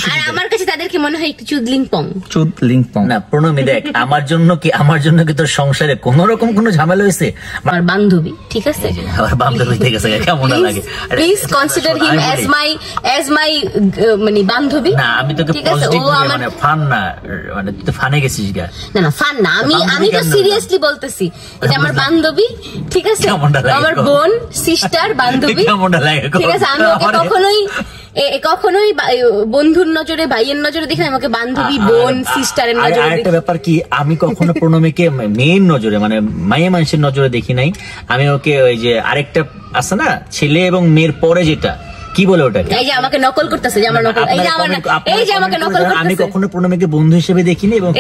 খুশি। আর আমার কাছে তাদেরকে মনে হয় একটু চুদলিংপং। না প্রণমী দেখ, আমার জন্য কি তোর সংসারে কোন রকম কোনো ঝামেলা হয়েছে? আমার বান্ধবী, ঠিক আছে? আমার বান্ধবী থেকে গেছে, কেমন লাগে? Please consider him as my মানে বান্ধবী। না আমি তোকে পজিটিভ মানে ফান না, মানে তুই তো ফানে গেছিস গা। না ফান না, আমি তো সিরিয়াসলি বলতেছি, এটা আমার বান্ধবী, ঠিক আছে? আমার বোন, সিস্টার, বান্ধবী, ঠিক আছে? আমি ওকে কখনোই বন্ধুর নজরে, ভাইয়ের নজরে দেখি, আমাকে বান্ধবী, বোন, সিস্টারের নজরে। আরেকটা ব্যাপার কি, আমি কখনো প্রণমীকে মেয়ের নজরে মানে মায়ের মানুষের নজরে দেখি নাই। আমি ওকে ওই যে আরেকটা আছে না, ছেলে এবং মেয়ের পরে যেটা কি বলে ওটাকে, এই যে আমাকে নকল করতেছে, যে আমার নকল, এই যে আমাকে নকল করতেছে। আমি কখনো প্রণমীকে বন্ধু হিসেবে দেখিনি এবং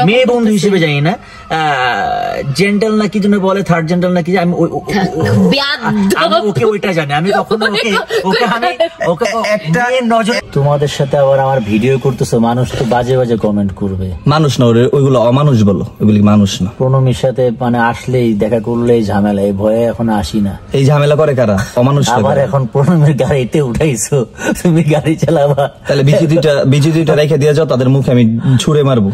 মেয়ে বন্ধু হিসেবে জানি না। জেন্টাল না কি জন্য বলে, থার্ড জেন্টাল না কি, আমি ওকে ওইটা জানি। আমি কখনো ওকে একটা নজর। তোমাদের সাথে আবার আমার ভিডিও করতেছো, মানুষ তো বাজে বাজে কমেন্ট করবে। মানুষ না ওইগুলো অমানুষ বলো, ওইগুলি মানুষ না। প্রণমীর সাথে মানে আসলেই দেখা করলেই ঝামেলা, এই ভয়ে এখন আসি না। এই ঝামেলা করে কারা? অমানুষ। আবার এখন প্রণমীর গাড়িতে উঠাইছো, তুমি গাড়ি চালাবা, তাহলে বিজি দুইটা রেখে দিয়ে যাও, তাদের মুখে আমি ছুঁড়ে মারবো।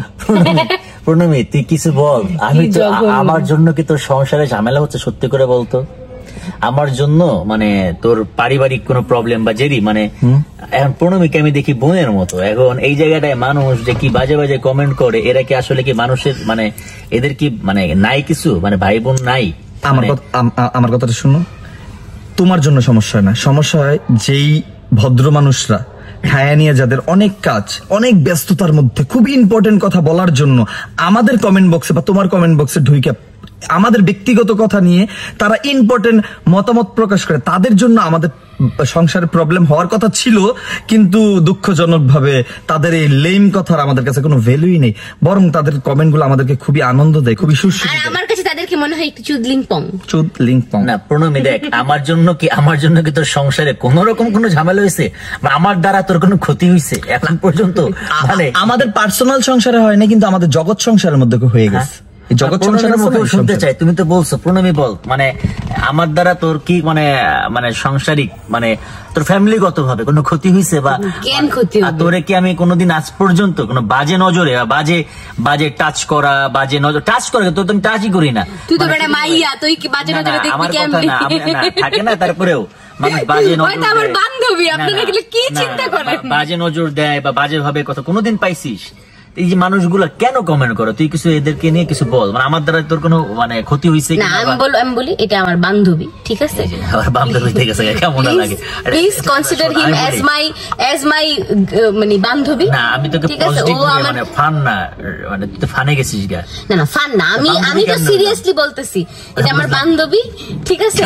প্রণমী তুই কিছু বল, আমি তো আমার জন্য কি তোর সংসারে ঝামেলা হচ্ছে? সত্যি করে বলতো, আমার জন্য মানে তোর পারিবারিক কোনো প্রবলেম বা জেরি মানে এখন প্রণমীকে আমি দেখি বোনের মতো। এখন এই জায়গাটায় মানুষ যে কি বাজে বাজে কমেন্ট করে, এরা কি আসলে কি মানুষের মানে এদের কি মানে নাই কিছু, মানে ভাই বোন নাই? আমার কথাটা শুনো, তোমার জন্য সমস্যা হয় না, সমস্যা হয় যেই ভদ্র মানুষরা খায়া নিয়ে, যাদের অনেক কাজ, অনেক ব্যস্ততার মধ্যে খুব ইম্পর্টেন্ট কথা বলার জন্য আমাদের কমেন্ট বক্সে বা তোমার কমেন্ট বক্সে ঢুকে আমাদের ব্যক্তিগত কথা নিয়ে তারা ইম্পর্টেন্ট মতামত প্রকাশ করে, তাদের জন্য আমাদের সংসারে প্রবলেম হওয়ার কথা ছিল, কিন্তু দুঃখজনক ভাবে তাদের এই লেম কথার আমাদের কাছে কোনো ভ্যালুই নেই, বরং তাদের কমেন্ট গুলো আমাদেরকে খুবই আনন্দ দেয়, খুবই সুস্থ। আমার কাছে তাদেরকে মনে হয় একটু চুদলিংপং। না প্রণমী দেখ, আমার জন্য কি তোর সংসারে কোন রকম কোনো ঝামেলা হয়েছে? আমার দ্বারা তোর কোনো ক্ষতি হয়েছে এখন পর্যন্ত? মানে আমাদের পার্সোনাল সংসারে হয় না, কিন্তু আমাদের জগৎ সংসারের মধ্যে হয়ে গেছে। জগৎ সংসারের মধ্যে শুনতে চাই, তুমি তো বলছো প্রণমী বল, মানে আমার দ্বারা তোর কি মানে মানে সাংসারিক মানে তোর ফ্যামিলিগত ভাবে কোনো ক্ষতি হয়েছে? বা কেন ক্ষতি হবে? তোরে কি আমি কোনোদিন আজ পর্যন্ত কোনো বাজে নজরে বাজে টাচ করা, বাজে নজর টাচ করে তো আমি টাচই করি না। তুই তো বেটা মাইয়া, তুই কি বাজে নজরে দেখবি কেমনে? থাকে না, তারপরেও মানুষ বাজে নজর, আমার বান্ধবী, আপনারা কি চিন্তা করেন? বাজে নজর দেয় বা বাজে ভাবে কথা কোনোদিন পাইছিস? এই যে মানুষগুলা কেন কমেন্ট করো? তুই কিছু এদেরকে নিয়ে কিছু বল, মানে আমার দ্বারা তোর কোনো মানে ক্ষতি হয়েছে? না আমি বলি এটা আমার বান্ধবী, ঠিক আছে? আমার বান্ধবী থেকে গেছে, কেমন লাগে? Please consider him as my মানে বান্ধবী। না আমি তোকে পজিটিভ মানে ফান না, মানে তুই তো ফানে গেছিস গা। না ফান না, আমি তো সিরিয়াসলি বলতেছি, এটা আমার বান্ধবী, ঠিক আছে?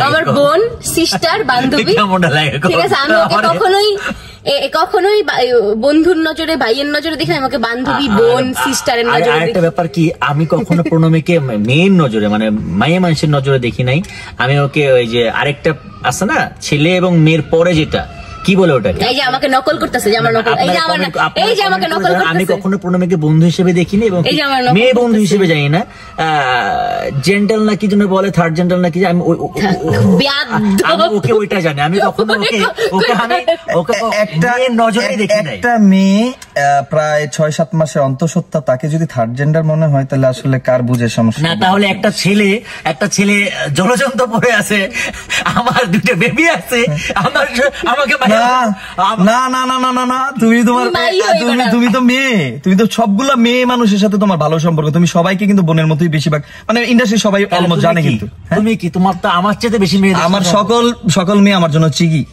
আমার বোন, সিস্টার, বান্ধবী, ঠিক আছে? আমি ওকে কখনোই বন্ধুর নজরে, ভাইয়ের নজরে দেখি, আমাকে বান্ধবী, বোন, সিস্টারের নজরে। আরেকটা ব্যাপার কি, আমি কখনো প্রণমীকে মেয়ের নজরে মানে মায়ের মানুষের নজরে দেখি নাই। আমি ওকে ওই যে আরেকটা আছে না, ছেলে এবং মেয়ের পরে যেটা কি বলে ওটাকে, এই যে আমাকে নকল করতেছে, যে আমার নকল, এই যে আমাকে নকল করতেছে। আমি কখনো প্রণমীকে বন্ধু হিসেবে দেখিনি এবং মেয়ে বন্ধু হিসেবে জানি না। জেন্টাল না কি জন্য বলে, থার্ড জেন্টাল না কি, আমি ওকে ওইটা জানি। আমি কখনো ওকে একটা নজরে দেখি নাই। একটা মেয়ে প্রায় 6-7 মাসের অন্তঃসত্ত্বা, তাকে যদি থার্ড জেন্ডার মনে হয় তাহলে আসলে কার বুঝে সমস্যা? না তাহলে একটা ছেলে জলযন্ত্র পড়ে আছে, আমার দুটো বেবি আছে, আমাকে না, তুমি তো মেয়ে, তুমি তো সবগুলা মেয়ে মানুষের সাথে তোমার ভালো সম্পর্ক, তুমি সবাইকে কিন্তু বোনের মতোই বেশিরভাগ মানে ইন্ডাস্ট্রি সবাই অলমোস্ট জানে। কিন্তু তুমি কি, তোমার তো আমার চেয়ে বেশি মেয়ে? আমার সকল মেয়ে আমার জন্য চিকি।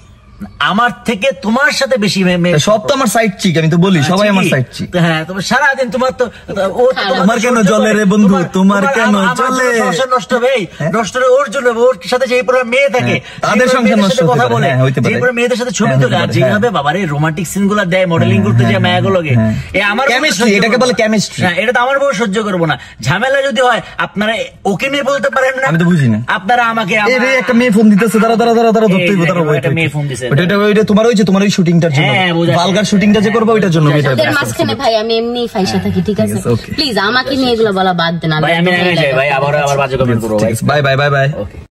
আমার থেকে তোমার সাথে বেশি সব তো আমার সাইড চিক, আমি তো বলি সবাই আমার সাইড চিক। হ্যাঁ তোমার সারাদিন তোমার তো তোমার কেন জলে রে বন্ধু, তোমার কেন জলে? নষ্ট হবে, নষ্ট ওর জন্য, ওর সাথে যে মেয়ে থাকে তাদের সংসার নষ্ট কথা বলে, মেয়েদের সাথে ছবি তোলে, আর যেভাবে বাবারে রোমান্টিক সিন গুলা দেয় মডেলিং করতে যায় মায়াগুলোকে, আমার কেমিস্ট্রি, এটাকে বলে কেমিস্ট্রি। হ্যাঁ এটা তো আমার বউ সহ্য করবো না। ঝামেলা যদি হয় আপনারা ওকে নিয়ে বলতে পারেন না? আমি তো বুঝি না। আপনারা আমাকে একটা মেয়ে ফোন দিতেছে, দাঁড়া ধরতে হইব, একটা মেয়ে ফোন দিছে, তোমার ওই শুটিংটার জন্য, ভালগার শুটিংটা যে করবো ওইটার জন্য। মাঝখানে ভাই আমি এমনি ফাইসা থাকি, ঠিক আছে? প্লিজ আমাকে নিয়ে এগুলো বলা বাদ দেন। ভাই আমি ভাই আবার বাজে কমেন্ট করবো। বাই।